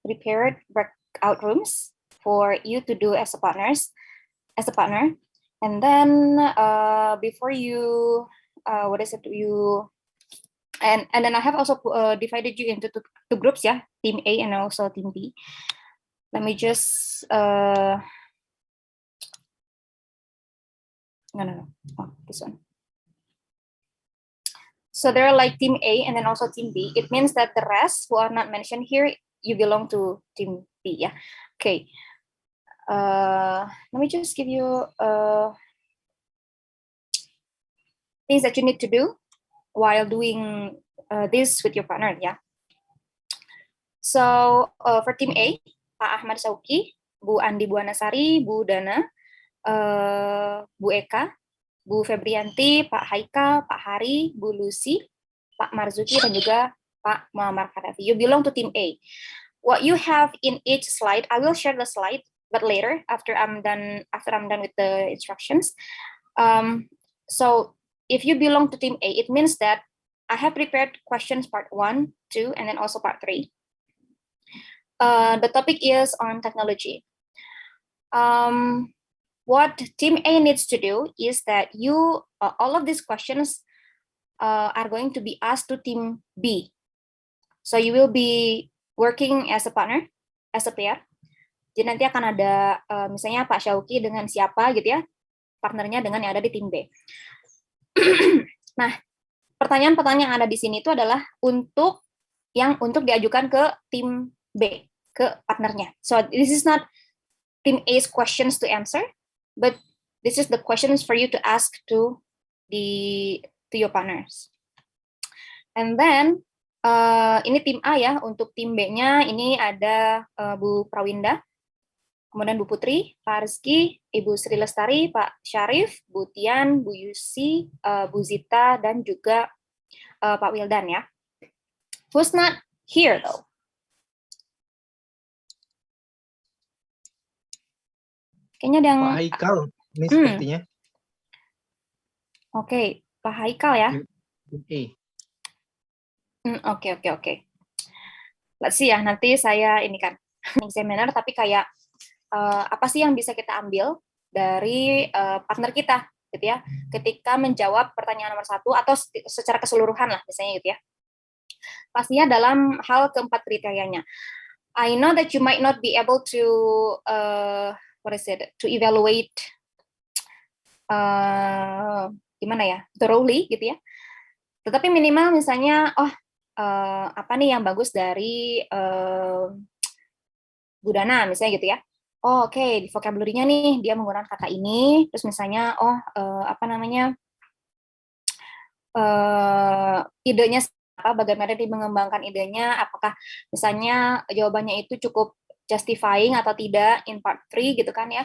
prepared breakout rooms for you to do as a partner. And then before you, and then I have also divided you into two groups, yeah, team A and also team B. Let me just no, oh, this one. So they're like team A and then also team B. It means that the rest who are not mentioned here, you belong to team B, yeah. Okay. Let me just give you things that you need to do while doing this with your partner, yeah. So for team A, Pak Ahmad Sauki, Bu Andi Buanasari, Bu Dana, Bu Eka, Bu Febrianti, Pak Haika, Pak Hari, Bu Lucy, Pak Marzuki, dan juga Pak Muammar Kadafi. You belong to team A. What you have in each slide, I will share the slide, but later after I'm done with the instructions. So if you belong to team A, it means that I have prepared questions part 1, 2, and then also part 3. The topic is on technology. What team A needs to do is that you, all of these questions are going to be asked to team B. So you will be working as a partner, as a pair. Jadi nanti akan ada misalnya Pak Syauki dengan siapa gitu ya, partnernya dengan yang ada di tim B. Nah, pertanyaan-pertanyaan yang ada di sini itu adalah untuk diajukan ke tim B, ke partnernya. So this is not team A's questions to answer, but this is the questions for you to ask to your partners. And then ini tim A ya, untuk tim B-nya ini ada Bu Prawinda, kemudian Bu Putri, Pak Rizky, Ibu Sri Lestari, Pak Syarif, Bu Tian, Bu Yusi, Bu Zita, dan juga Pak Wildan ya. Who's not here though? Kayaknya ada yang... Pak Haikal, ini sepertinya. Oke, Pak Haikal ya. Oke. Let's see ya, nanti saya ini kan seminar, tapi kayak apa sih yang bisa kita ambil dari partner kita, gitu ya, ketika menjawab pertanyaan nomor 1 atau secara keseluruhan lah, misalnya gitu ya. Pastinya dalam hal keempat kriterianya. I know that you might not be able to to evaluate gimana ya, thoroughly gitu ya. Tetapi minimal misalnya, apa nih yang bagus dari Bu Dana misalnya gitu ya. Oh, oke, di vocabulary-nya nih dia menggunakan kata ini, terus misalnya idenya apa, bagaimana dia mengembangkan idenya, apakah misalnya jawabannya itu cukup justifying atau tidak in part 3 gitu kan ya.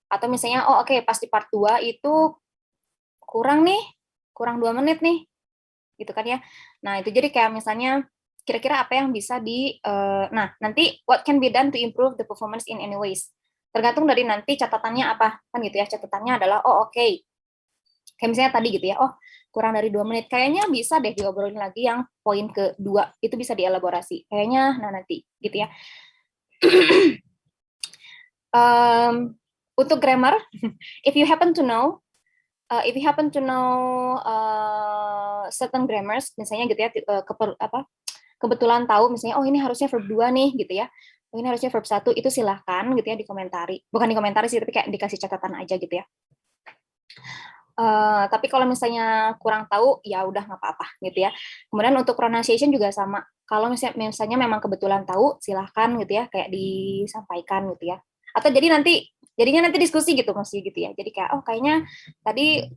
Atau misalnya pas di part 2 itu kurang 2 menit nih. Gitu kan ya. Nah, itu jadi kayak misalnya kira-kira apa yang bisa nah, nanti what can be done to improve the performance in any ways. Tergantung dari nanti catatannya apa, kan gitu ya. Catatannya adalah, kayak misalnya tadi gitu ya, kurang dari 2 menit. Kayaknya bisa deh diobrolin lagi yang poin kedua, itu bisa dielaborasi. Kayaknya, nah nanti, gitu ya. Untuk grammar, if you happen to know certain grammars, misalnya gitu ya, kebetulan tahu misalnya ini harusnya verb 2 nih gitu ya, ini harusnya verb 1, itu silahkan gitu ya dikomentari, bukan dikomentari sih, tapi kayak dikasih catatan aja gitu ya. Tapi kalau misalnya kurang tahu ya udah nggak apa-apa gitu ya. Kemudian untuk pronunciation juga sama, kalau misalnya memang kebetulan tahu silahkan gitu ya, kayak disampaikan gitu ya, atau jadinya nanti diskusi gitu mesti gitu ya, jadi kayak kayaknya tadi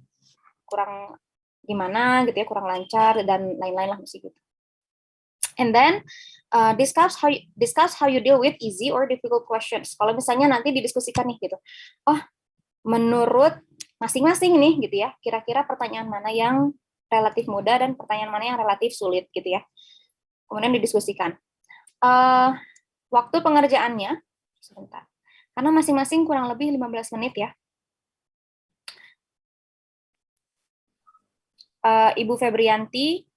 kurang gimana gitu ya, kurang lancar dan lain-lain lah mesti gitu. And then discuss how you deal with easy or difficult questions. Kalau misalnya nanti didiskusikan nih gitu, menurut masing-masing nih gitu ya, kira-kira pertanyaan mana yang relatif mudah dan pertanyaan mana yang relatif sulit gitu ya. Kemudian didiskusikan. Waktu pengerjaannya sebentar, karena masing-masing kurang lebih 15 menit ya. Ibu Febrianti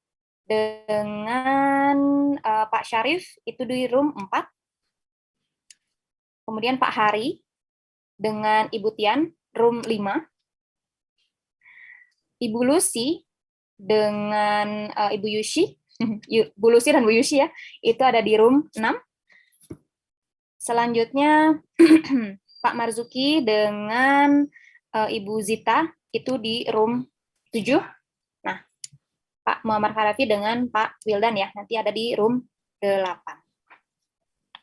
dengan Pak Syarif itu di room 4, Kemudian Pak Hari dengan Ibu Tian, room 5. Ibu Lucy dengan Ibu Yushi, Bu Lucy dan Bu Yushi ya, itu ada di room 6. Selanjutnya Pak Marzuki dengan Ibu Zita itu di room 7. Nah, Pak Muhammad Harafi dengan Pak Wildan ya, nanti ada di room 8.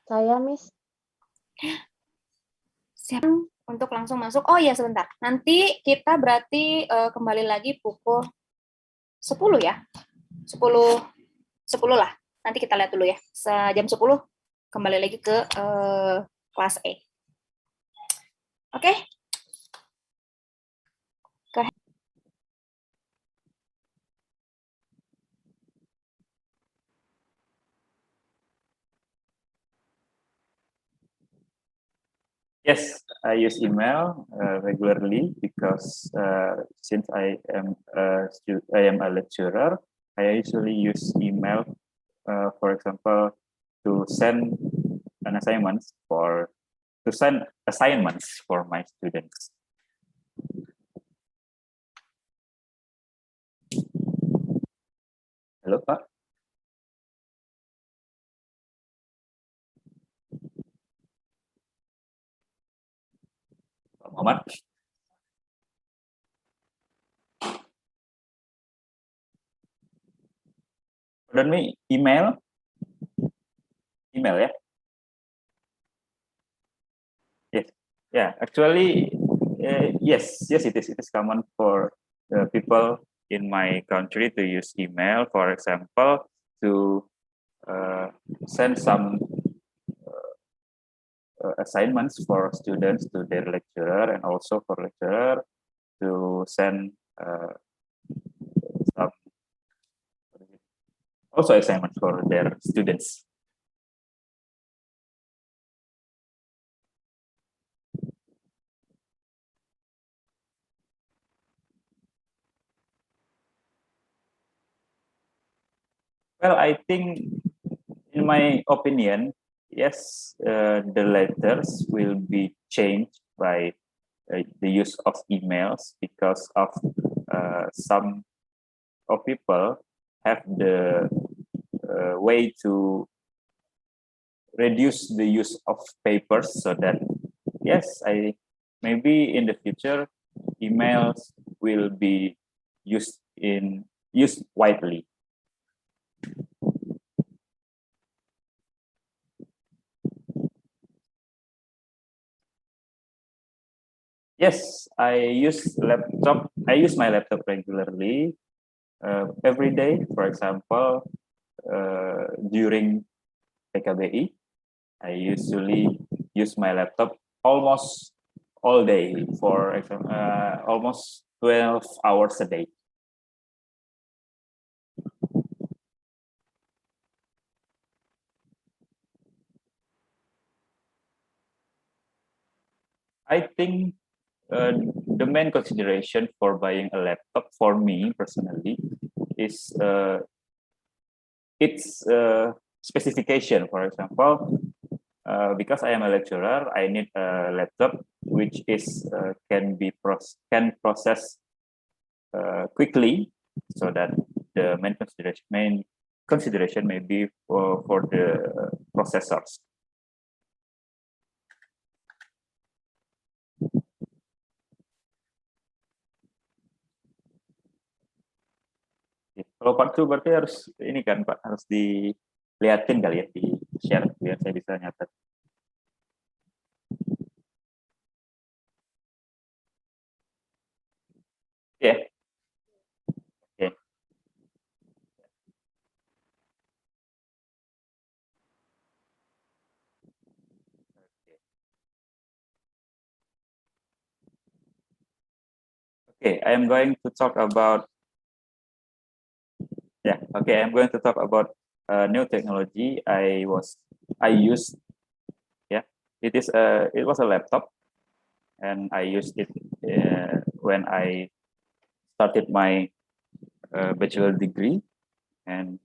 Saya, Miss. Siap untuk langsung masuk. Oh iya, sebentar. Nanti kita berarti kembali lagi pukul 10 ya. 10 lah. Nanti kita lihat dulu ya. Jam 10 kembali lagi ke kelas E. Oke. Yes, I use email regularly because since I am a lecturer, I usually use email, for example, to send assignments for my students. Halo, Pak. Pak Muhammad. Pardon me, email ya? Yes, yeah. Actually, yes, it is. It is common for people in my country to use email, for example, to send some assignments for students to their lecturer, and also for lecturer to send some also assignments for their students. Well, I think, in my opinion, yes, the letters will be changed by the use of emails, because of some of people have the way to reduce the use of papers, so that yes, maybe in the future emails will be used widely. Yes, I use my laptop regularly, every day. For example, during PKBI, I usually use my laptop almost all day, for example, almost 12 hours a day. I think the main consideration for buying a laptop for me personally is its specification. For example, because I am a lecturer, I need a laptop which is can process quickly, so that the main consideration may be for the processors. Kalau part 2 berarti harus ini kan Pak, harus dilihatin kali ya, di share biar saya bisa nyatet. Ya. Yeah. Oke. Okay. Okay, I am going to talk about I'm going to talk about new technology I used. Yeah, it was a laptop, and I used it when I started my bachelor degree, and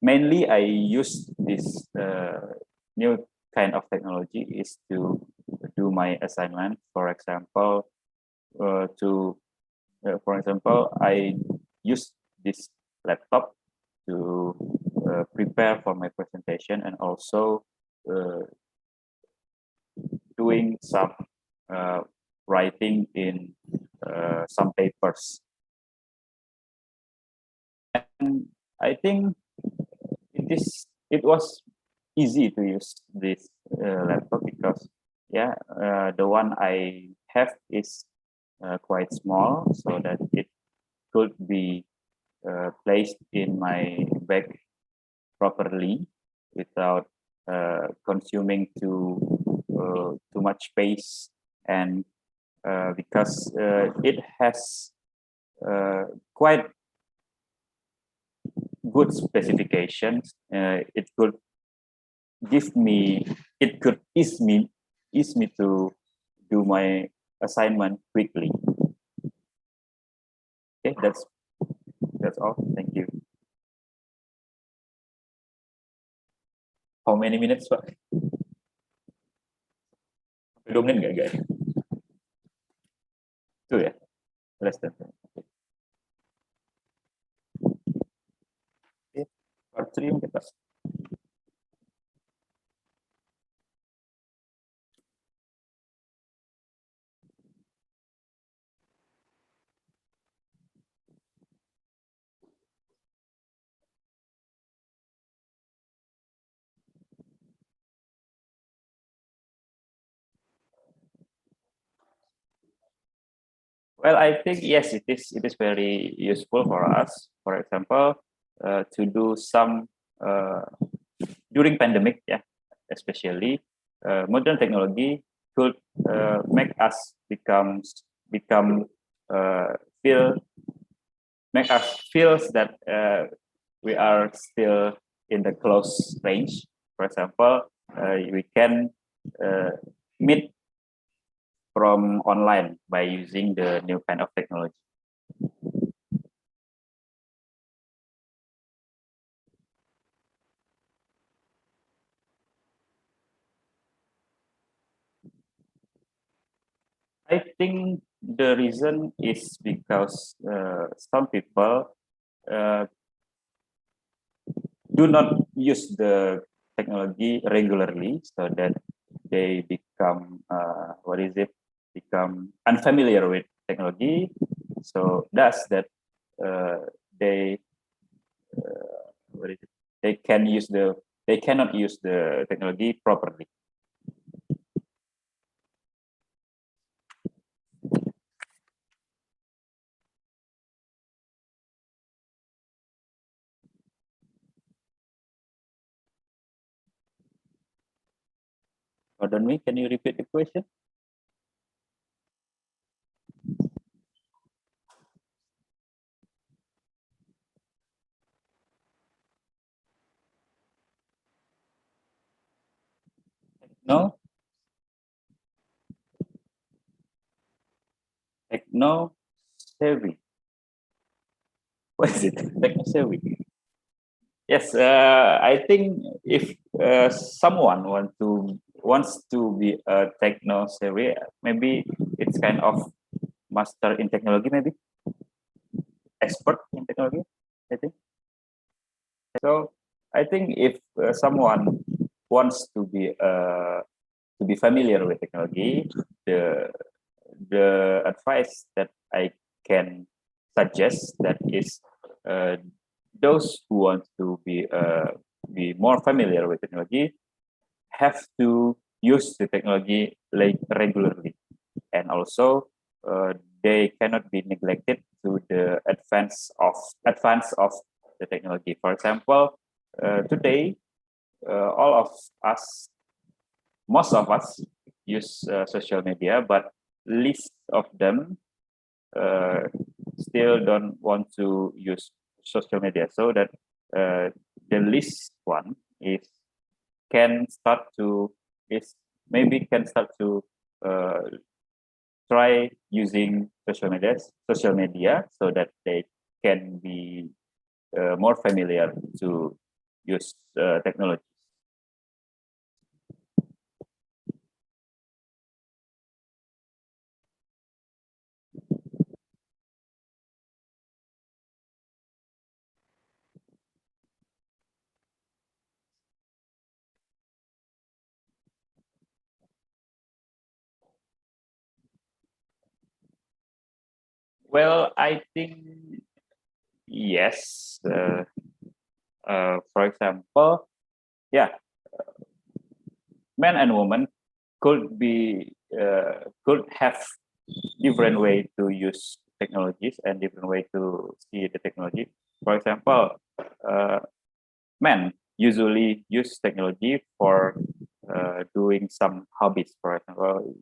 mainly I used this new kind of technology is to do my assignment. For example, I use this laptop to prepare for my presentation, and also doing some writing in some papers. And I think it was easy to use this laptop, because the one I have is quite small, so that it could be placed in my bag properly without consuming too much space, and because it has quite good specifications, it could ease me to do my assignment quickly. Okay, that's all. Thank you. How many minutes, Pak? 2 menit nggak, guys? Itu ya? Less than. Okay. Part 3 mungkin, Pak. Well, I think yes, it is very useful for us. For example, to do some during pandemic, especially modern technology could make us make us feel that we are still in the close range. For example, we can meet from online by using the new kind of technology. I think the reason is because some people do not use the technology regularly, so that they become become unfamiliar with technology. So thus that they they cannot use the technology properly. Pardon me, can you repeat the question? No? Techno savvy. What is it? Techno savvy. Yes, I think if someone wants to be a techno savvy, maybe it's kind of master in technology, maybe expert in technology, I think. So I think if someone wants to be familiar with technology, the advice that I can suggest that is those who want to be more familiar with technology have to use the technology regularly, and also they cannot be neglected to the advance of the technology. For example, today all of us, most of us use social media, but least of them still don't want to use social media. So that the least one can start to try using social media, so that they can be more familiar to use technology. Well, I think yes. For example, yeah, men and women could have different way to use technologies and different way to see the technology. For example, uh, men usually use technology for doing some hobbies. For example,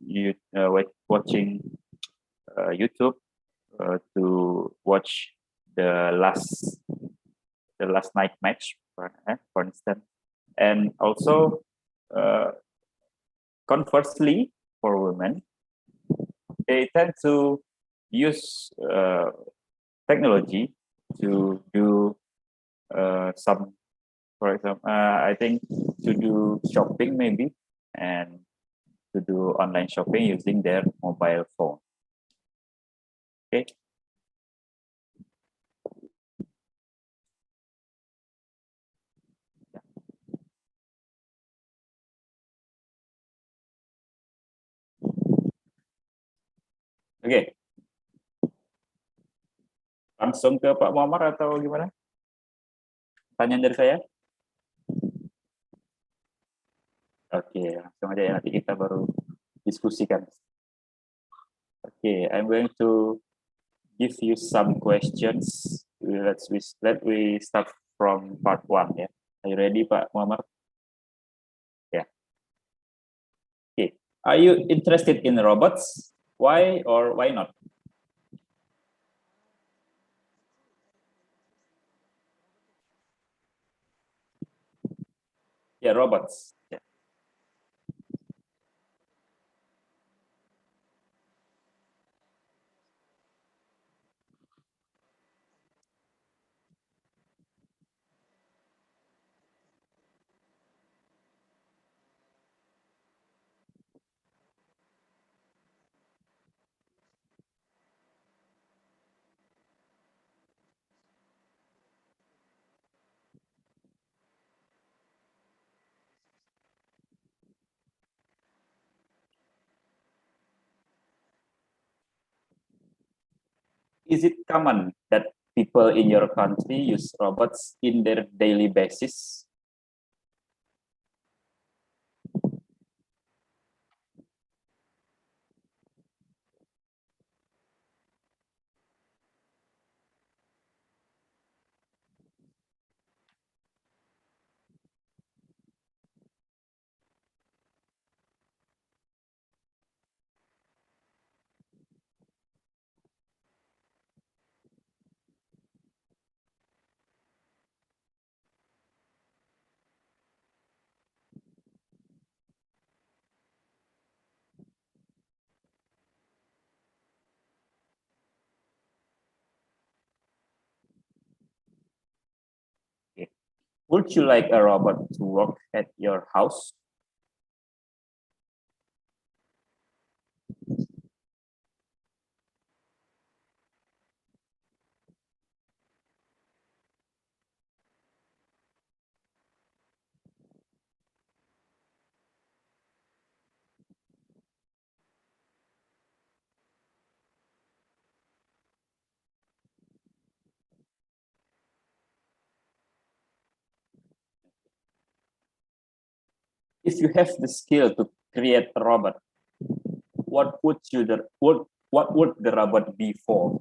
watching YouTube to watch the last the last night match, for instance, and also uh, conversely for women, they tend to use technology to do some, for example, I think to do shopping maybe, and to do online shopping using their mobile phone. Okay. Oke, langsung ke Pak Muammar atau gimana? Pertanyaan dari saya? Oke, langsung aja ya, nanti kita baru diskusikan. Oke, I'm going to give you some questions. Let we start from part one ya. Are you ready, Pak Muammar? Ya. Okay. Are you interested in robots? Why or why not? Yeah, robots. Yeah. Is it common that people in your country use robots in their daily basis? Okay. Would you like a robot to work at your house? If you have the skill to create a robot, what would the robot be for?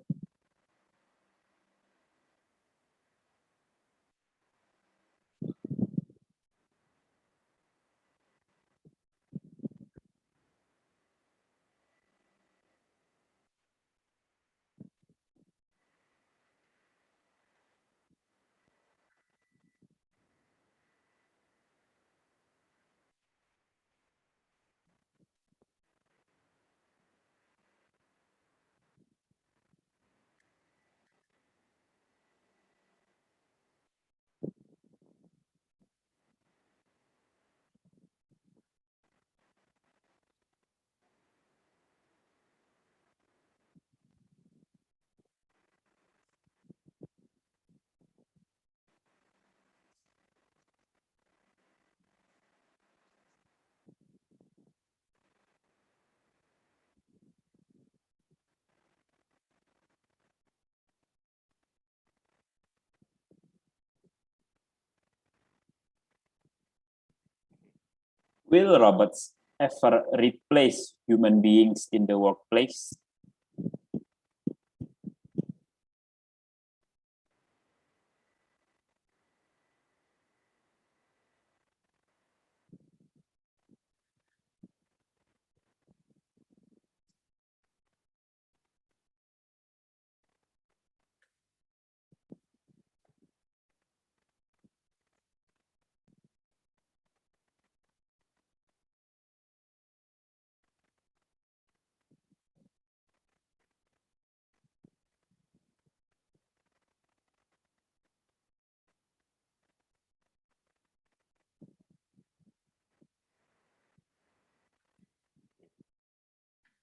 Will robots ever replace human beings in the workplace?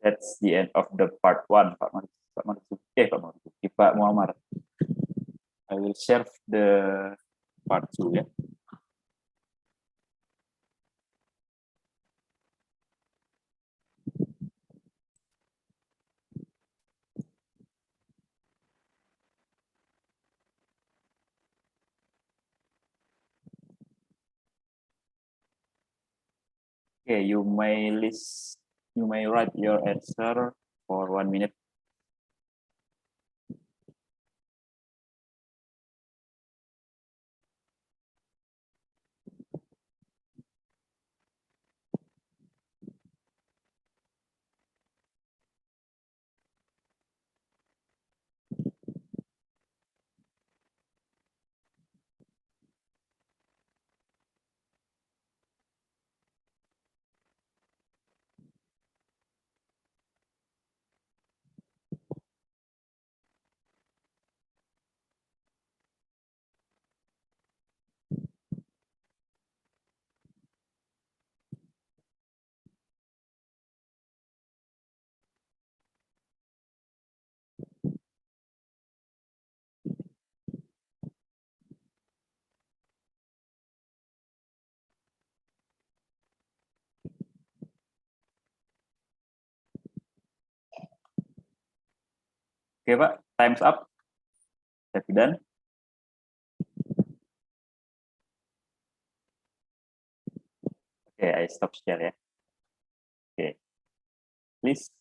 That's the end of the part one, Pak Marzuki, Pak Muammar. I will share the part two, ya. Okay, you may write your answer for 1 minute. Oke, Pak, time's up. Happy done. Oke, I stop share, ya. Oke, please.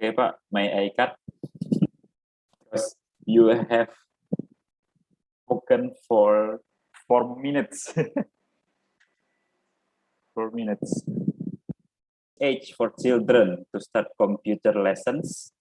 Okay, Pak, may I cut? Because you have spoken for 4 minutes. 4 minutes. Age for children to start computer lessons.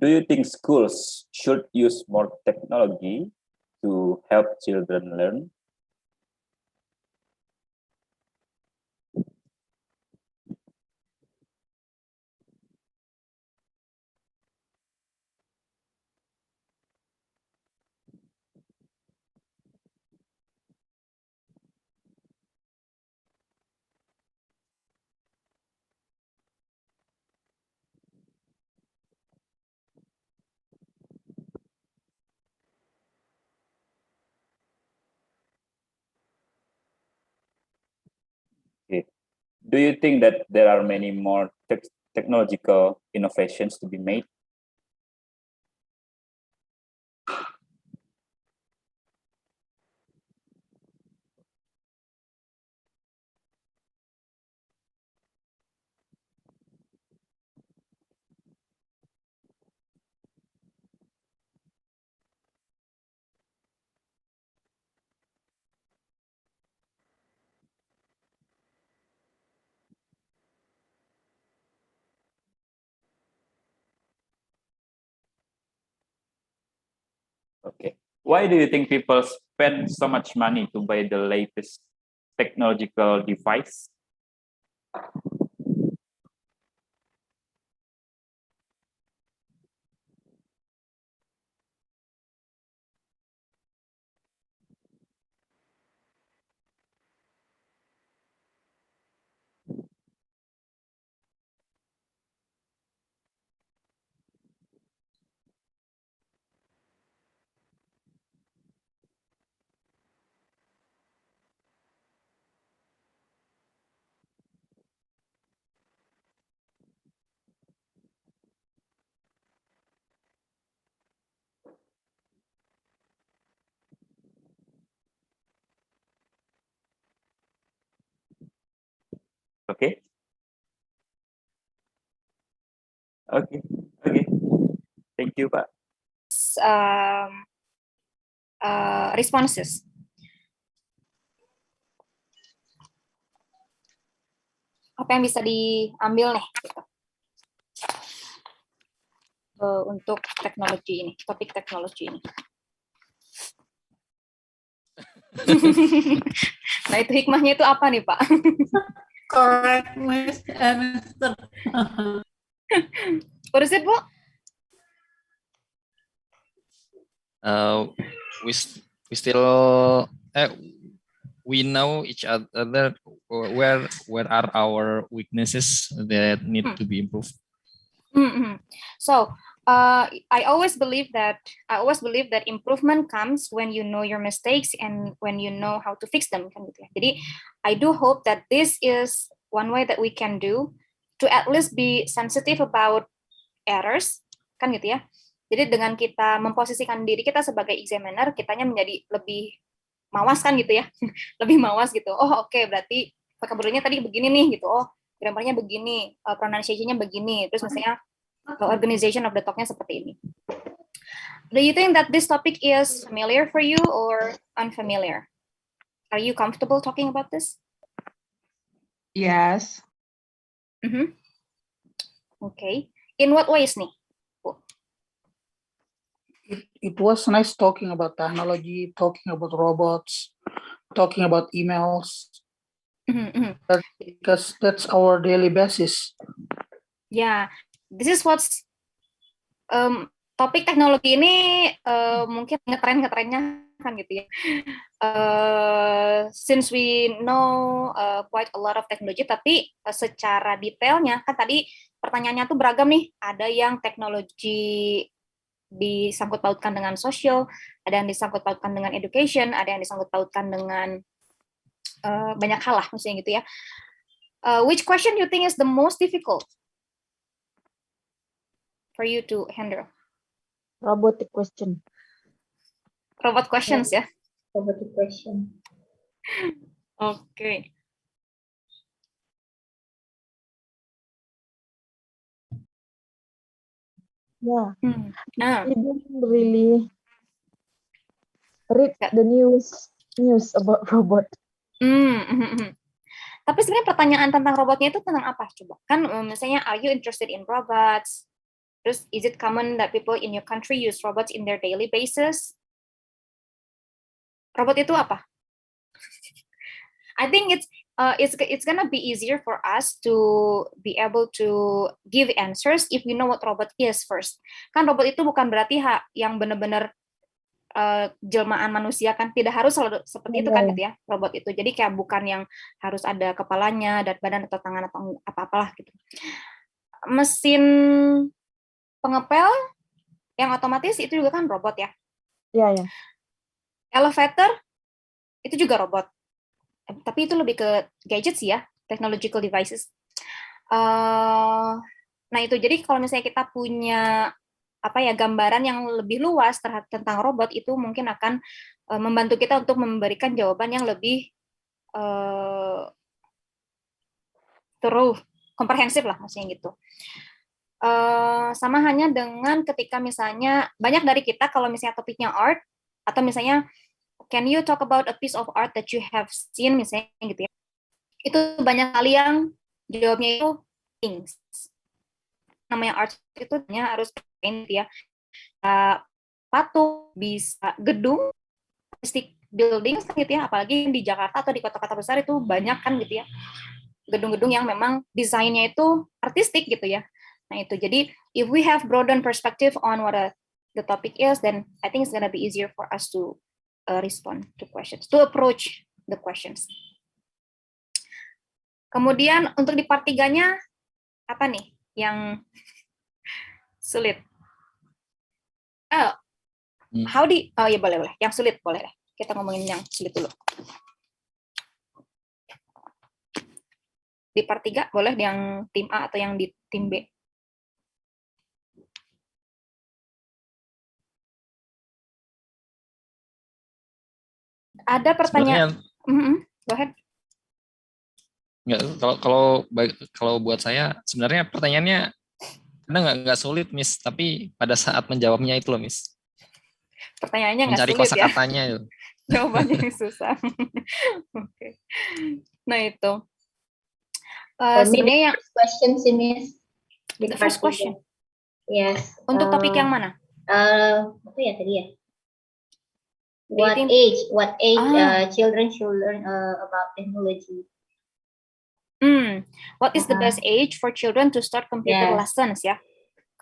Do you think schools should use more technology to help children learn? Okay. Do you think that there are many more technological innovations to be made? Okay. Why do you think people spend so much money to buy the latest technological device? Okay. Okay. Okay. Thank you, Pak. Um, responses. Apa yang bisa diambil nih gitu, untuk teknologi ini, topik teknologi ini. Nah, itu hikmahnya itu apa nih, Pak? Correct, Mr. What is it, Bu? We still we know each other where are our weaknesses that need to be improved. So I always believe that improvement comes when you know your mistakes and when you know how to fix them, kan gitu ya. Jadi I do hope that this is one way that we can do to at least be sensitive about errors, kan gitu ya. Jadi dengan kita memposisikan diri kita sebagai examiner, kitanya menjadi lebih mawas, kan gitu ya. Lebih mawas gitu. Oh, oke, berarti vocabulary-nya tadi begini nih gitu. Oh, grammar-nya begini, pronunciation-nya begini. Terus misalnya organization of the talk-nya seperti ini. Do you think that this topic is familiar for you or unfamiliar? Are you comfortable talking about this? Yes. Mhm. Okay. In what ways nih? It was nice talking about technology, talking about robots, talking about emails, Mhm, mhm. because that's our daily basis. Ya, this is what's topik teknologi ini mungkin ngetrennya kan gitu ya. Since we know quite a lot of technology, tapi secara detailnya kan tadi pertanyaannya tuh beragam nih. Ada yang teknologi disangkut pautkan dengan sosial, ada yang disangkut pautkan dengan education, ada yang disangkut pautkan dengan banyak hal lah, maksudnya gitu ya. Which question you think is the most difficult for you to handle? Robotic question. Robot questions ya. Robotic question. Oke. Yeah, Nah, we didn't really read Ya. the news about robot. Tapi sebenarnya pertanyaan tentang robotnya itu tentang apa coba? Kan misalnya, are you interested in robots? Terus, is it common that people in your country use robots in their daily basis? Robot itu apa? I think it's gonna be easier for us to be able to give answers if we know what robot is first. Kan robot itu bukan berarti yang benar-benar jelmaan manusia kan, tidak harus selalu seperti itu kan gitu ya robot itu. Jadi kayak bukan yang harus ada kepalanya dan badan atau tangan atau apa-apalah gitu. Mesin pengepel yang otomatis itu juga kan robot ya. Iya, ya. Elevator itu juga robot. Tapi itu lebih ke gadget sih ya, technological devices. Nah itu, jadi kalau misalnya kita punya gambaran yang lebih luas tentang robot, itu mungkin akan membantu kita untuk memberikan jawaban yang lebih komprehensif lah, maksudnya gitu. Sama hanya dengan ketika misalnya banyak dari kita kalau misalnya topiknya art, atau misalnya can you talk about a piece of art that you have seen, misalnya gitu ya. Itu banyak kali yang jawabnya itu things. Namanya art itu harus paint ya. Patung, bisa gedung, artistic building gitu ya, apalagi di Jakarta atau di kota-kota besar itu banyak kan gitu ya. Gedung-gedung yang memang desainnya itu artistik gitu ya. Nah itu, jadi if we have broaden perspective on what the topic is, then I think it's gonna be easier for us to respond to questions, to approach the questions. Kemudian untuk di part 3-nya, apa nih yang sulit? Oh ya boleh. Yang sulit boleh deh. Kita ngomongin yang sulit dulu. Di part 3 boleh yang tim A atau yang di tim B. Ada pertanyaan. Go ahead. Nggak, kalau buat saya sebenarnya pertanyaannya kadang nggak sulit, Miss, tapi pada saat menjawabnya itu loh, Miss. Pertanyaannya nggak mencari sulit ya. kosakatanya itu. Jawabannya yang susah. Oke. Nah itu. Sebenarnya yang question sih, Miss. The first question. Yes. Untuk topik yang mana? Apa ya tadi ya? What age children should learn about technology? What is the best age for children to start computer lessons ya?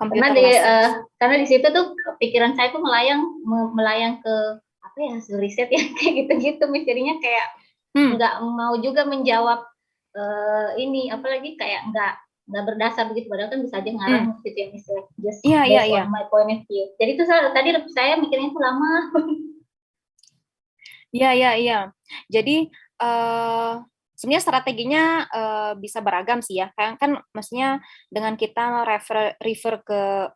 Karena di situ tuh pikiran saya tuh melayang ke apa ya, hasil riset ya kayak gitu-gitu, misterinya kayak nggak mau juga menjawab ini, apalagi kayak nggak berdasar begitu, padahal kan bisa aja ngarang gitu ya, misalnya just based on my point of view. Jadi itu tadi saya mikirnya itu lama. Iya. Jadi sebenarnya strateginya bisa beragam sih ya. Kan maksudnya dengan kita refer ke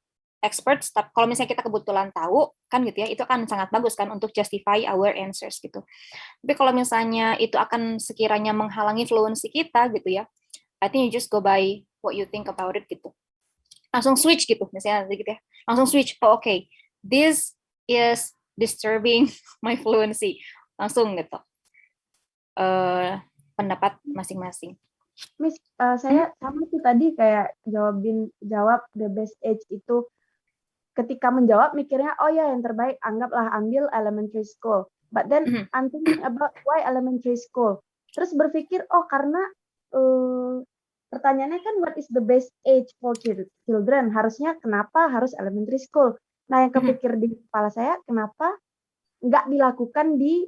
experts, kalau misalnya kita kebetulan tahu kan gitu ya, itu akan sangat bagus kan untuk justify our answers gitu. Tapi kalau misalnya itu akan sekiranya menghalangi fluency kita gitu ya, I think you just go by what you think about it gitu. Langsung switch gitu misalnya gitu ya. Langsung switch. Oh, okay. This is disturbing my fluency. Langsung gitu. Pendapat masing-masing. Miss, saya sama tuh tadi kayak jawab the best age itu ketika menjawab mikirnya oh ya yang terbaik anggaplah ambil elementary school. But then I'm thinking about why elementary school. Terus berpikir oh karena pertanyaannya kan what is the best age for children? Harusnya kenapa harus elementary school? Nah yang kepikir di kepala saya kenapa nggak dilakukan di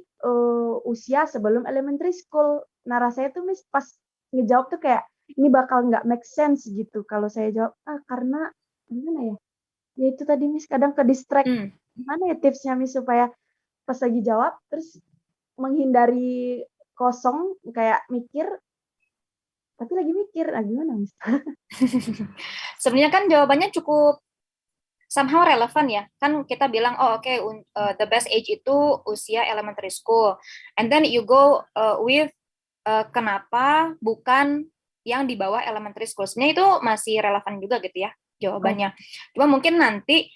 usia sebelum elementary school. Nah rasanya tuh Miss pas ngejawab tuh kayak ini bakal nggak make sense gitu kalau saya jawab karena gimana ya? Ya itu tadi Miss kadang ke distract. Gimana ya tipsnya Miss supaya pas lagi jawab terus menghindari kosong kayak mikir tapi lagi mikir gimana Miss? Sebenarnya kan jawabannya cukup somehow relevan ya. Kan kita bilang the best age itu usia elementary school. And then you go with kenapa bukan yang di bawah elementary school. Sebenarnya itu masih relevan juga gitu ya jawabannya. Cuma mungkin nanti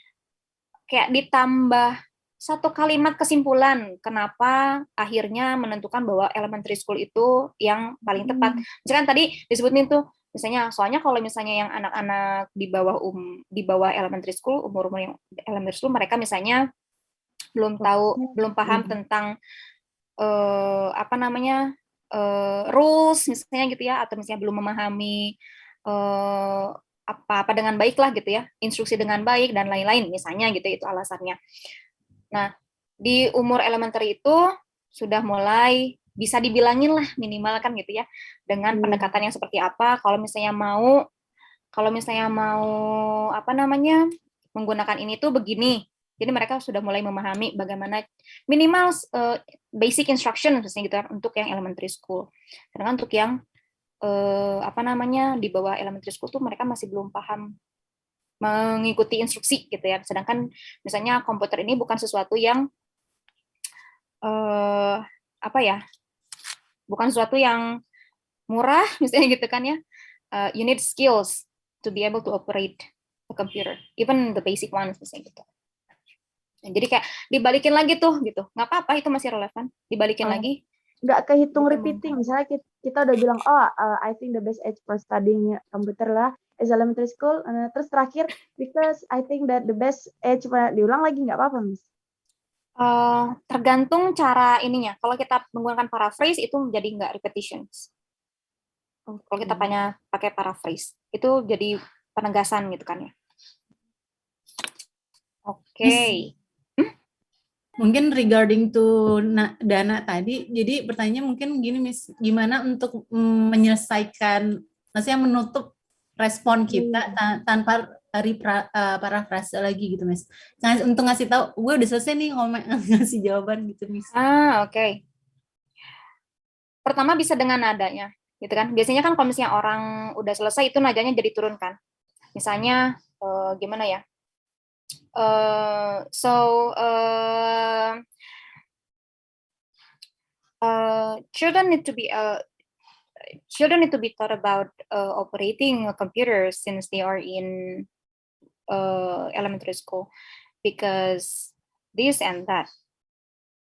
kayak ditambah satu kalimat kesimpulan kenapa akhirnya menentukan bahwa elementary school itu yang paling tepat. Misalkan tadi disebutin tuh misalnya soalnya kalau misalnya yang anak-anak di bawah elementary school umur yang elementary school mereka misalnya belum paham tentang rules misalnya gitu ya atau misalnya belum memahami apa dengan baik lah gitu ya, instruksi dengan baik dan lain-lain misalnya gitu itu alasannya. Nah, di umur elementary itu sudah mulai bisa dibilangin lah minimal kan gitu ya dengan pendekatan yang seperti apa kalau misalnya mau menggunakan ini tuh begini. Jadi mereka sudah mulai memahami bagaimana minimal basic instruction misalnya gitu untuk yang elementary school. Karena untuk yang di bawah elementary school tuh mereka masih belum paham mengikuti instruksi gitu ya. Sedangkan misalnya komputer ini bukan sesuatu yang bukan sesuatu yang murah misalnya gitu kan ya. You need skills to be able to operate a computer, even the basic ones misalnya gitu. Nah, jadi kayak dibalikin lagi tuh gitu. Nggak apa-apa itu masih relevan. Dibalikin lagi. Nggak kehitung repeating. Misalnya kita udah bilang, I think the best age for studying computer lah is elementary school. Terus terakhir, because I think that the best age, diulang lagi nggak apa-apa, Miss? Tergantung cara ininya. Kalau kita menggunakan paraphrase, itu jadi nggak repetitions. Kalau kita pakai paraphrase, itu jadi penegasan gitu kan ya. Oke. Mungkin regarding to Dana tadi, jadi pertanyaannya mungkin gini Miss, gimana untuk menyelesaikan, maksudnya menutup respon kita tanpa parafrase lagi gitu Miss. Untuk ngasih tahu, gue udah selesai nih ngasih jawaban gitu Miss. Oke. Pertama bisa dengan nadanya, gitu kan. Biasanya kan kalau misalnya orang udah selesai itu nadanya jadi turun kan. Misalnya gimana ya? Children need to be taught about operating a computer since they are in elementary school because this and that,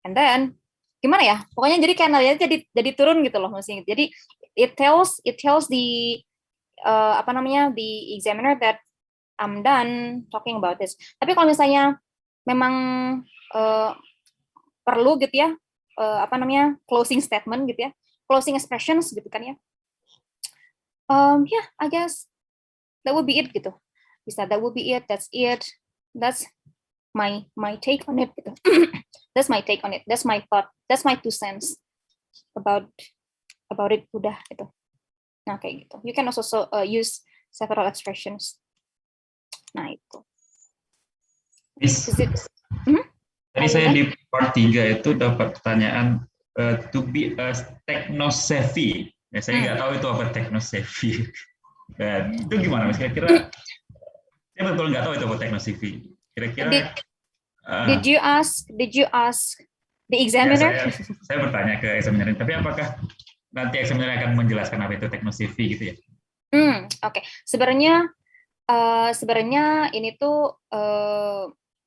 and then gimana ya? Pokoknya jadi kayak nadanya jadi turun gitu loh maksudnya. Jadi it tells the the examiner that I'm done talking about this. Tapi kalau misalnya memang perlu gitu ya, closing statement gitu ya, closing expressions gitu kan ya. I guess that would be it gitu. Bisa that would be it, that's it. That's my take on it gitu. That's my take on it. That's my thought. That's my 2 cents about it udah gitu. Nah kayak gitu. You can also use several expressions. Nah itu. Miss, tadi saya di part 3 itu dapat pertanyaan to be a techno-savvy. Ya, saya nggak tahu itu apa techno-savvy. Itu gimana Miss? Kira-kira saya betul nggak tahu itu apa techno-savvy. Kira-kira did you ask the examiner? Ya, saya bertanya ke examiner, tapi apakah nanti examiner akan menjelaskan apa itu techno-savvy gitu ya? Oke. Sebenarnya ini tuh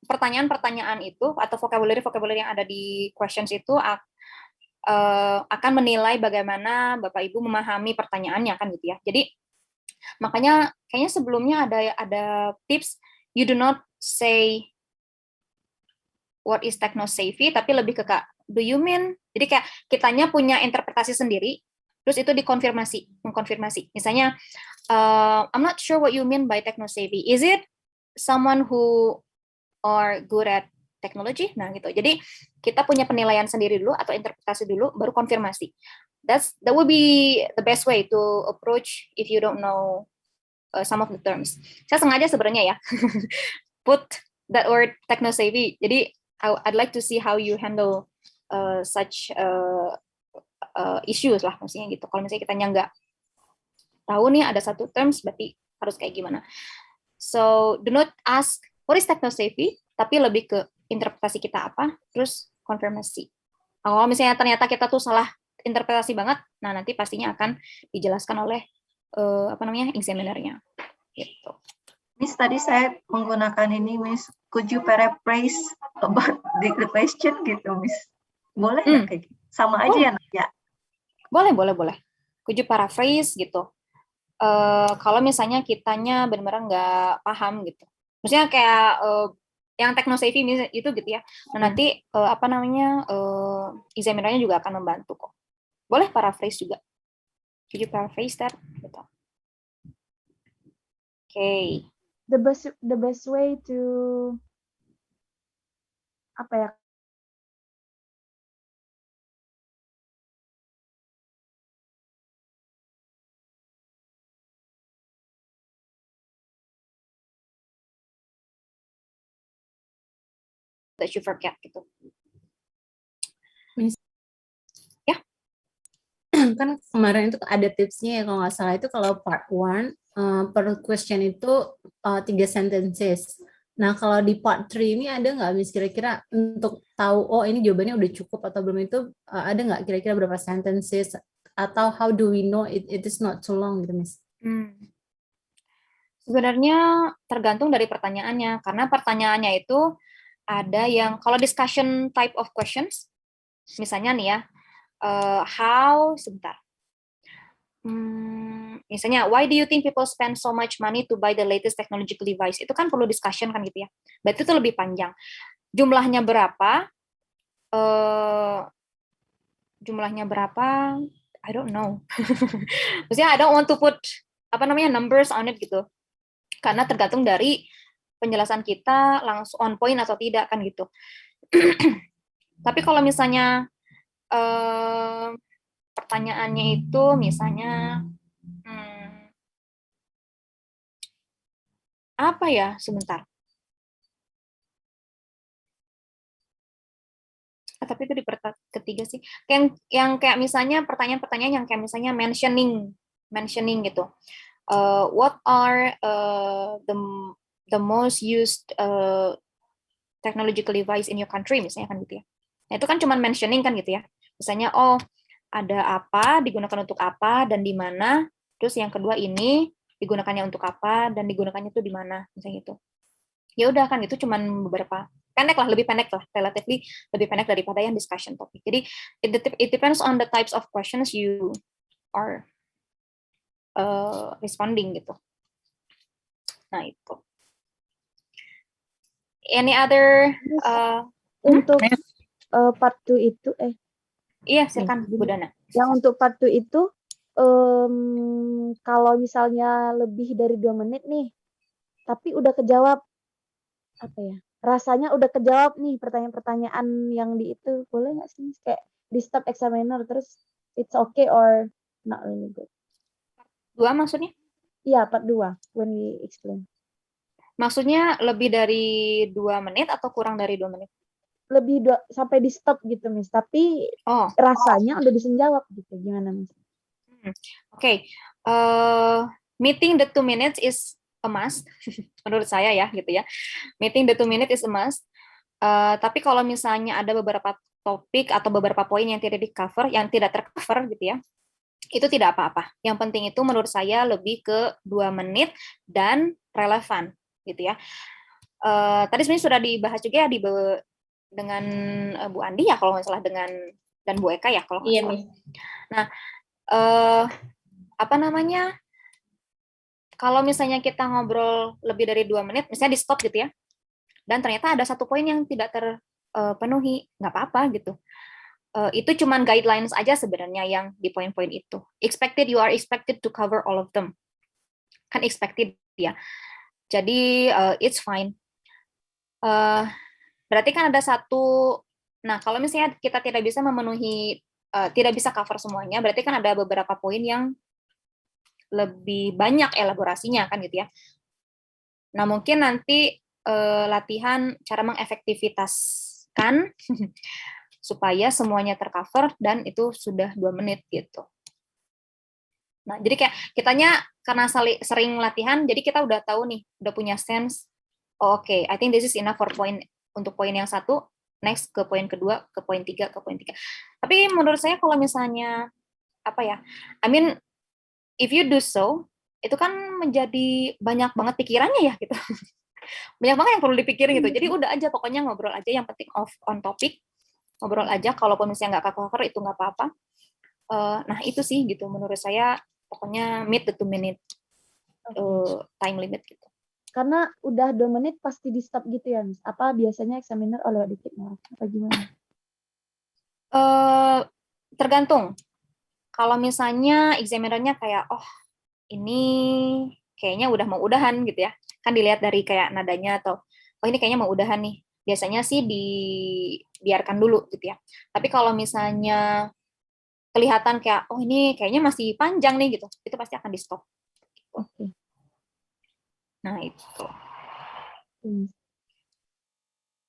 pertanyaan-pertanyaan itu atau vocabulary yang ada di questions itu akan menilai bagaimana Bapak Ibu memahami pertanyaannya kan gitu ya. Jadi makanya kayaknya sebelumnya ada tips, you do not say what is techno-savvy, tapi lebih ke do you mean? Jadi kayak kitanya punya interpretasi sendiri, terus itu mengkonfirmasi. Misalnya, I'm not sure what you mean by techno-savvy. Is it someone who are good at technology? Nah gitu. Jadi kita punya penilaian sendiri dulu atau interpretasi dulu, baru konfirmasi. That would be the best way to approach if you don't know some of the terms. Saya sengaja sebenarnya ya put that word techno-savvy. Jadi I'd like to see how you handle such issues lah, maksudnya gitu. Kalau misalnya kitanya nggak tahu nih ada satu terms, berarti harus kayak gimana. So do not ask what is techno-savvy, tapi lebih ke interpretasi kita apa, terus konfirmasi. Kalau misalnya ternyata kita tuh salah interpretasi banget, nah nanti pastinya akan dijelaskan oleh examinernya. Gitu. Miss, tadi saya menggunakan ini, Miss. Could you paraphrase about the question gitu, Miss? Boleh nggak kayak gitu? Sama aja ya nanya. Boleh. Could you paraphrase gitu. Kalau misalnya kitanya benar-benar nggak paham gitu. Maksudnya kayak yang techno-savvy itu gitu ya. Nah, nanti examinernya juga akan membantu kok. Boleh paraphrase juga. Could you paraphrase that? Gitu. Okay. The best way to apa ya? That you forget gitu. Ya. Kan kemarin itu ada tipsnya ya kalau nggak salah itu kalau part 1 per question itu 3 sentences. Nah kalau di part 3 ini ada nggak Miss kira-kira untuk tahu ini jawabannya udah cukup atau belum itu ada nggak kira-kira berapa sentences atau how do we know it is not too long gitu Miss? Sebenarnya tergantung dari pertanyaannya, karena pertanyaannya itu ada yang kalau discussion type of questions, misalnya nih ya, misalnya why do you think people spend so much money to buy the latest technological device? Itu kan perlu discussion kan gitu ya. Berarti itu lebih panjang. Jumlahnya berapa? I don't know. Maksudnya I don't want to put numbers on it gitu. Karena tergantung dari penjelasan kita langsung on point atau tidak kan gitu. Tapi kalau misalnya pertanyaannya itu misalnya apa ya, sebentar. Tapi itu di ketiga sih. Yang kayak misalnya pertanyaan-pertanyaan yang kayak misalnya mentioning gitu. What are the most used technological device in your country misalnya kan gitu ya. Nah, itu kan cuma mentioning kan gitu ya. Misalnya ada apa, digunakan untuk apa dan di mana. Terus yang kedua ini digunakannya untuk apa dan digunakannya itu di mana misalnya itu. Ya udah kan itu cuma beberapa lebih pendek lah, relatively lebih pendek daripada yang discussion topic. Jadi it depends on the types of questions you are responding gitu. Nah itu. Any other untuk part 2 itu iya silakan Bu Dana. Yang untuk part 2 itu kalau misalnya lebih dari 2 menit nih, tapi udah kejawab apa ya? Rasanya udah kejawab nih pertanyaan-pertanyaan yang di itu, boleh nggak sih kayak di stop examiner terus it's okay or not really good? 2 maksudnya? Iya, part 2 when we explain. Maksudnya lebih dari 2 menit atau kurang dari 2 menit? Lebih sampai di stop gitu, Miss. Tapi rasanya udah bisa jawab gitu. Gimana, Miss? Oke. Meeting the 2 minutes is a must. Menurut saya ya, gitu ya. Meeting the 2 minutes is a must. Tapi kalau misalnya ada beberapa topik atau beberapa poin yang tidak di-cover, yang tidak tercover gitu ya, itu tidak apa-apa. Yang penting itu menurut saya lebih ke 2 menit dan relevan gitu ya. Tadi sebenarnya sudah dibahas juga ya dengan Bu Andi ya kalau nggak salah dengan dan Bu Eka ya kalau nggak Iya, salah. Miss. Nah, apa namanya? Kalau misalnya kita ngobrol lebih dari 2 menit, misalnya di stop gitu ya, dan ternyata ada satu poin yang tidak terpenuhi, nggak apa-apa gitu. Itu cuman guidelines aja sebenarnya yang di poin-poin itu. You are expected to cover all of them. Kan expected ya. Jadi it's fine. Berarti kan ada satu. Nah, kalau misalnya kita tidak bisa memenuhi, tidak bisa cover semuanya, berarti kan ada beberapa poin yang lebih banyak elaborasinya kan gitu ya. Nah, mungkin nanti latihan cara mengefektivitaskan supaya semuanya tercover dan itu sudah 2 menit gitu. Nah, jadi kayak kitanya karena sering latihan, jadi kita udah tahu nih, udah punya sense. Oh, oke, I think this is enough untuk poin yang 1, next ke poin kedua, ke poin 3, ke poin 3. Tapi menurut saya kalau misalnya apa ya? I mean, if you do so, itu kan menjadi banyak banget pikirannya ya gitu. Banyak banget yang perlu dipikirin gitu. Jadi udah aja pokoknya ngobrol aja, yang penting on topic. Ngobrol aja, kalaupun misalnya nggak cover itu nggak apa-apa. Nah itu sih gitu menurut saya, pokoknya meet the 2 minute time limit gitu. Karena udah 2 menit pasti di stop gitu ya, Miss? Apa biasanya examiner lewat dikit apa gimana? Tergantung. Kalau misalnya examinernya kayak, oh ini kayaknya udah mau udahan gitu ya, kan dilihat dari kayak nadanya atau oh ini kayaknya mau udahan nih, biasanya sih dibiarkan dulu gitu ya. Tapi kalau misalnya kelihatan kayak oh ini kayaknya masih panjang nih gitu, itu pasti akan di stop. Oke. Nah itu.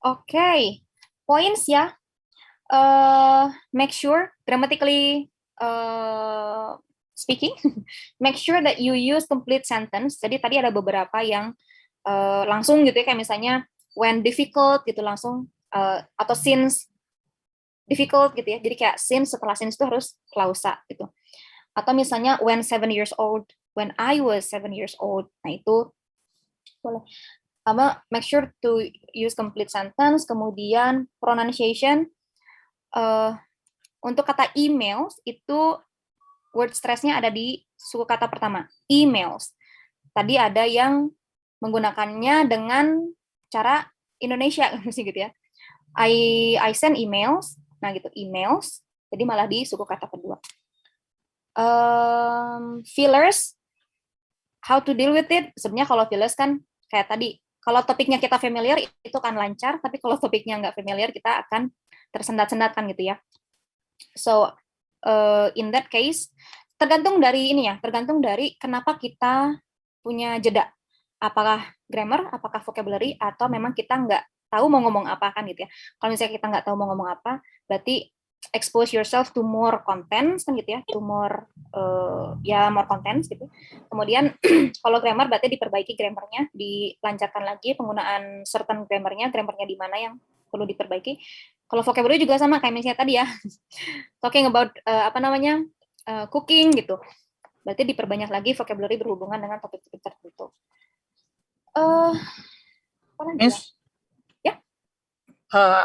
Oke. Points ya. Make sure grammatically speaking, make sure that you use complete sentence. Jadi tadi ada beberapa yang langsung gitu ya, kayak misalnya when difficult gitu langsung, atau since difficult gitu ya. Jadi kayak since, setelah since itu harus klausa gitu. Atau misalnya when 7 years old, when I was 7 years old. Nah itu boleh. Make sure to use complete sentence. Kemudian pronunciation. Untuk kata emails itu word stress-nya ada di suku kata pertama, emails. Tadi ada yang menggunakannya dengan cara Indonesia gitu ya. I send emails, nah gitu, emails. Jadi malah di suku kata kedua. Fillers, how to deal with it. Sebenarnya kalau fillers kan kayak tadi, kalau topiknya kita familiar itu kan lancar, tapi kalau topiknya nggak familiar kita akan tersendat-sendat kan gitu ya. So in that case, tergantung dari ini ya, tergantung dari kenapa kita punya jeda. Apakah grammar, apakah vocabulary, atau memang kita nggak tahu mau ngomong apa kan gitu ya. Kalau misalnya kita nggak tahu mau ngomong apa, berarti expose yourself to more contents kan gitu ya, to more more contents gitu. Kemudian kalau grammar berarti diperbaiki grammarnya, dilancarkan lagi penggunaan certain grammarnya di mana yang perlu diperbaiki. Kalau vocabulary juga sama kayak misalnya tadi ya, talking about cooking gitu. Berarti diperbanyak lagi vocabulary berhubungan dengan topik-topik tertentu. Miss? Ya.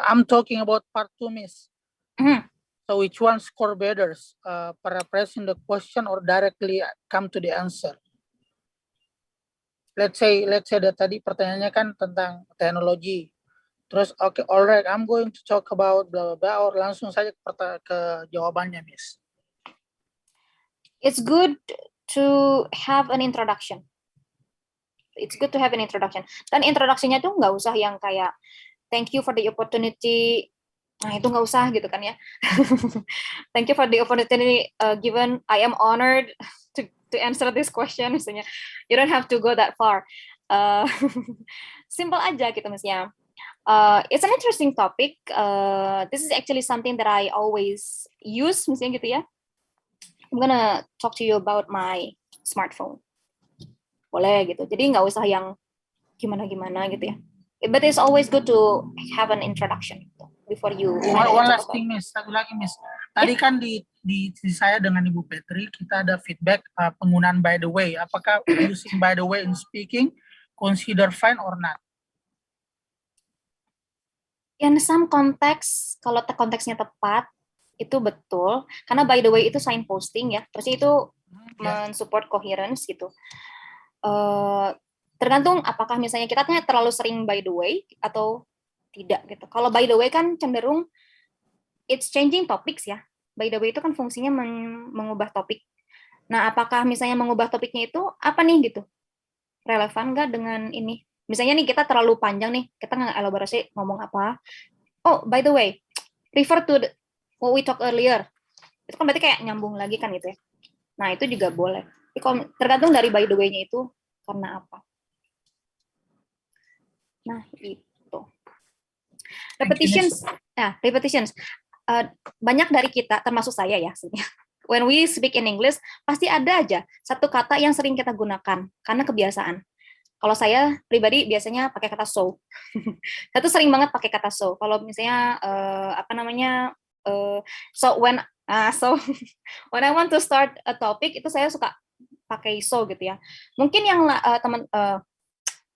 I'm talking about part 2, Miss. Mm-hmm. So which one score better? Paraphrasing the question or directly come to the answer? Let's say that tadi pertanyaannya kan tentang teknologi. Terus okay, alright, I'm going to talk about blah blah blah, or langsung saja ke jawabannya, Miss. It's good to have an introduction. Dan introduction-nya tuh nggak usah yang kayak thank you for the opportunity. Nah itu nggak usah gitu kan ya. Thank you for the opportunity given. I am honored to answer this question. Misalnya, you don't have to go that far. Simple aja gitu misalnya. It's an interesting topic. This is actually something that I always use, misalnya gitu ya. I'm gonna talk to you about my smartphone. Boleh gitu. Jadi nggak usah yang gimana-gimana gitu ya. But it's always good to have an introduction before you. One last thing, Miss. Satu lagi, Miss. Tadi kan di saya dengan Ibu Petri kita ada feedback penggunaan by the way. Apakah using by the way in speaking consider fine or not? In some context, kalau konteksnya tepat, Itu betul, karena by the way itu signposting ya, terusnya itu mensupport coherence gitu. Tergantung apakah misalnya kita terlalu sering by the way atau tidak gitu. Kalau by the way kan cenderung it's changing topics ya. By the way itu kan fungsinya mengubah topik. Nah, apakah misalnya mengubah topiknya itu apa nih gitu? Relevan nggak dengan ini? Misalnya nih kita terlalu panjang nih, kita nggak elaborasi ngomong apa. Oh, by the way, refer to what we talk earlier. Itu kan berarti kayak nyambung lagi kan gitu ya. Nah, itu juga boleh. Jadi, tergantung dari by the way-nya itu karena apa. Nah, itu. Repetitions. Nah, repetitions. Banyak dari kita, termasuk saya ya, when we speak in English, pasti ada aja satu kata yang sering kita gunakan karena kebiasaan. Kalau saya pribadi biasanya pakai kata so. Saya tuh sering banget pakai kata so. Kalau misalnya so when I want to start a topic itu saya suka pakai so gitu ya. Mungkin yang teman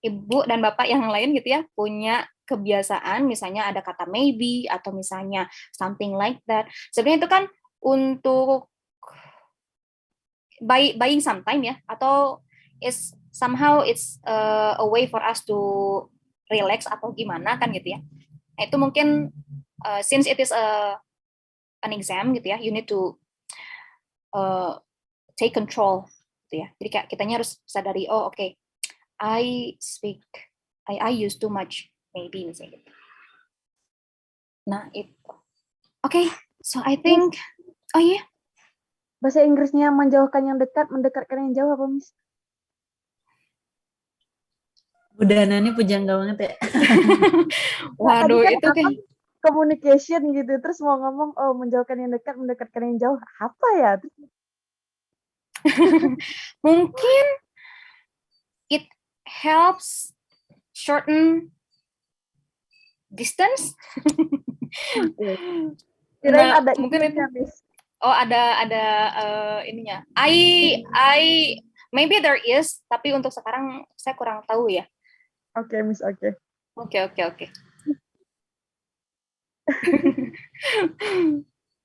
ibu dan bapak yang lain gitu ya punya kebiasaan misalnya ada kata maybe atau misalnya something like that. Sebenarnya itu kan untuk buying some time ya, atau somehow it's a way for us to relax atau gimana kan gitu ya. Nah, itu mungkin since it is an exam gitu ya, you need to take control gitu ya. Jadi kayak kitanya harus sadari, oh oke, I use too much maybe misalnya gitu. Nah itu. Oke, so I think, oh iya. Bahasa Inggrisnya menjauhkan yang dekat, mendekatkan yang jauh apa, Miss? Udah Nani pujangga banget ya. Waduh, kan itu kan communication gitu, terus mau ngomong, oh menjauhkan yang dekat, mendekatkan yang jauh, apa ya? Mungkin it helps shorten distance. Kirain ada mungkin itu. Miss. Oh, ada ininya. Maybe there is, tapi untuk sekarang saya kurang tahu ya. Oke, Miss, oke. Oke.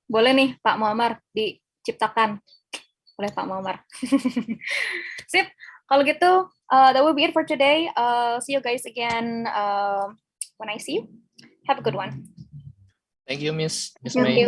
Boleh nih Pak Muammar diciptakan oleh Pak Muammar. Sip. Kalau gitu, that will be it for today. See you guys again when I see you. Have a good one. Thank you, Miss Thank May. you.